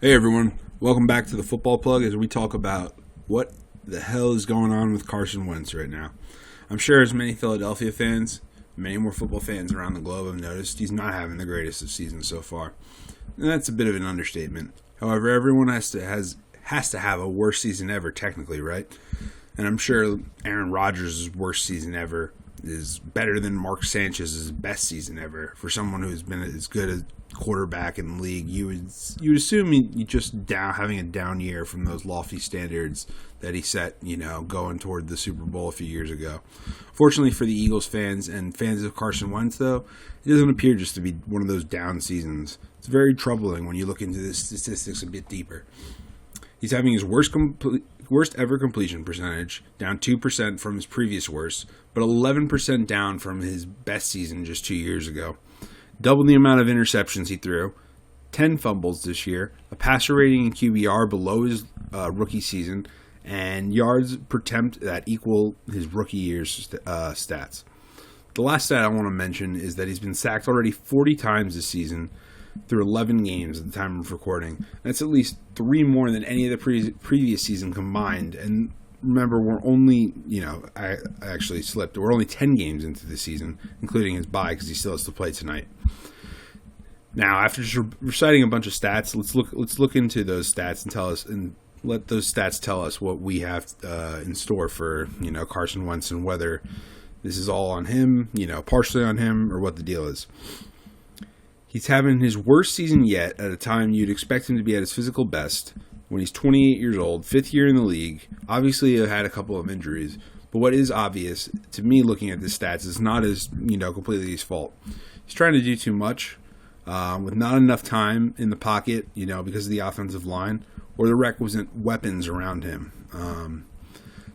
Hey everyone, welcome back to the Football Plug as we talk about what the hell is going on with Carson Wentz right now. I'm sure as many Philadelphia fans, many more football fans around the globe have noticed he's not having the greatest of seasons so far. And that's a bit of an understatement. However, everyone has to have a worst season ever technically, right? And I'm sure Aaron Rodgers' worst season ever is better than Mark Sanchez's best season ever. For someone who's been as good a quarterback in the league, you would assume he just having a down year from those lofty standards that he set, going toward the Super Bowl a few years ago. Fortunately for the Eagles fans and fans of Carson Wentz, though, it doesn't appear just to be one of those down seasons. It's very troubling when you look into the statistics a bit deeper. He's having his worst ever completion percentage, down 2% from his previous worst, but 11% down from his best season just 2 years ago. Double the amount of interceptions he threw, 10 fumbles this year, a passer rating in QBR below his rookie season, and yards per attempt that equal his rookie year's stats. The last stat I want to mention is that he's been sacked already 40 times this season through 11 games at the time of recording. That's at least 3 more than any of the previous season combined. And remember, we're only, I actually slipped. We're only 10 games into the season, including his bye because he still has to play tonight. Now, after just reciting a bunch of stats, let's look into those stats and let those stats tell us what we have in store for Carson Wentz and whether this is all on him, partially on him, or what the deal is. He's having his worst season yet at a time you'd expect him to be at his physical best when he's 28 years old, 5th year in the league. Obviously, had a couple of injuries. But what is obvious to me looking at the stats is not completely his fault. He's trying to do too much with not enough time in the pocket, because of the offensive line or the requisite weapons around him.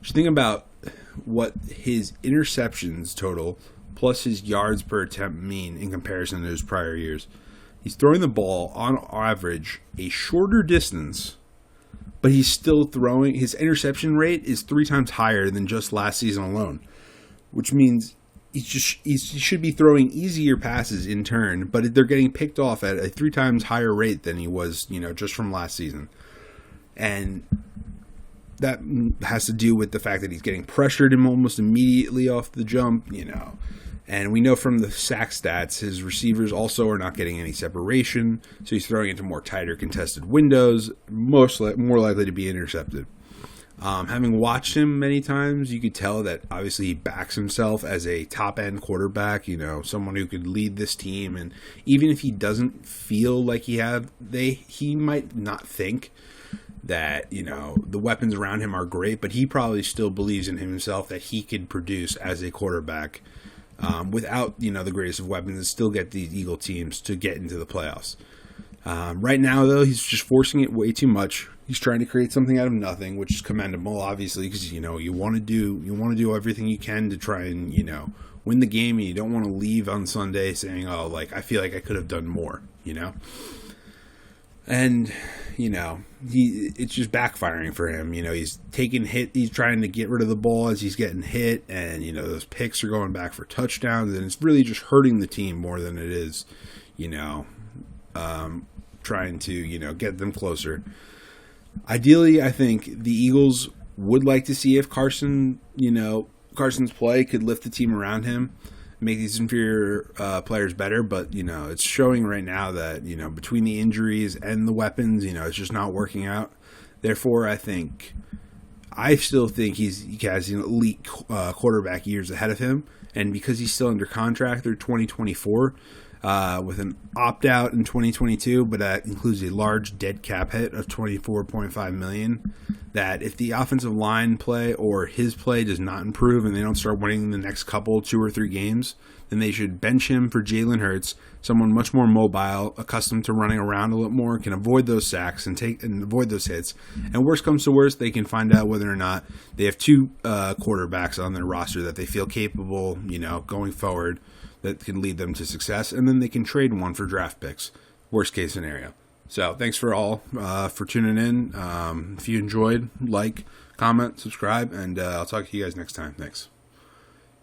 Just think about what his interceptions total plus his yards per attempt mean in comparison to his prior years. He's throwing the ball, on average, a shorter distance, but he's still throwing. His interception rate is 3 times higher than just last season alone, which means he should be throwing easier passes in turn, but they're getting picked off at a 3 times higher rate than he was, just from last season. And that has to do with the fact that he's getting pressured him almost immediately off the jump, And we know from the sack stats, his receivers also are not getting any separation, so he's throwing into more tighter contested windows, more likely to be intercepted. Having watched him many times, you could tell that obviously he backs himself as a top-end quarterback, someone who could lead this team. And even if he doesn't feel like he might not think that, the weapons around him are great, but he probably still believes in himself that he could produce as a quarterback without, the greatest of weapons and still get these Eagle teams to get into the playoffs. Right now, though, he's just forcing it way too much. He's trying to create something out of nothing, which is commendable, obviously, because, you want to do everything you can to try and, win the game, and you don't want to leave on Sunday saying, I feel like I could have done more, And, it's just backfiring for him. He's taking he's trying to get rid of the ball as he's getting hit, and, those picks are going back for touchdowns, and it's really just hurting the team more than it is, trying to, get them closer. Ideally, I think the Eagles would like to see if Carson's play could lift the team around him, make these inferior players better, but it's showing right now that between the injuries and the weapons, it's just not working out. Therefore, I still think he has elite quarterback years ahead of him, and because he's still under contract through 2024 with an opt-out in 2022, but that includes a large dead cap hit of $24.5 million, that if the offensive line play or his play does not improve and they don't start winning the next 2 or 3 games, then they should bench him for Jalen Hurts, someone much more mobile, accustomed to running around a little more, can avoid those sacks and avoid those hits. And worst comes to worst, they can find out whether or not they have 2 quarterbacks on their roster that they feel capable, going forward, that can lead them to success, and then they can trade one for draft picks, worst case scenario. So thanks for all for tuning in. If you enjoyed, comment, subscribe, and I'll talk to you guys next time. Thanks.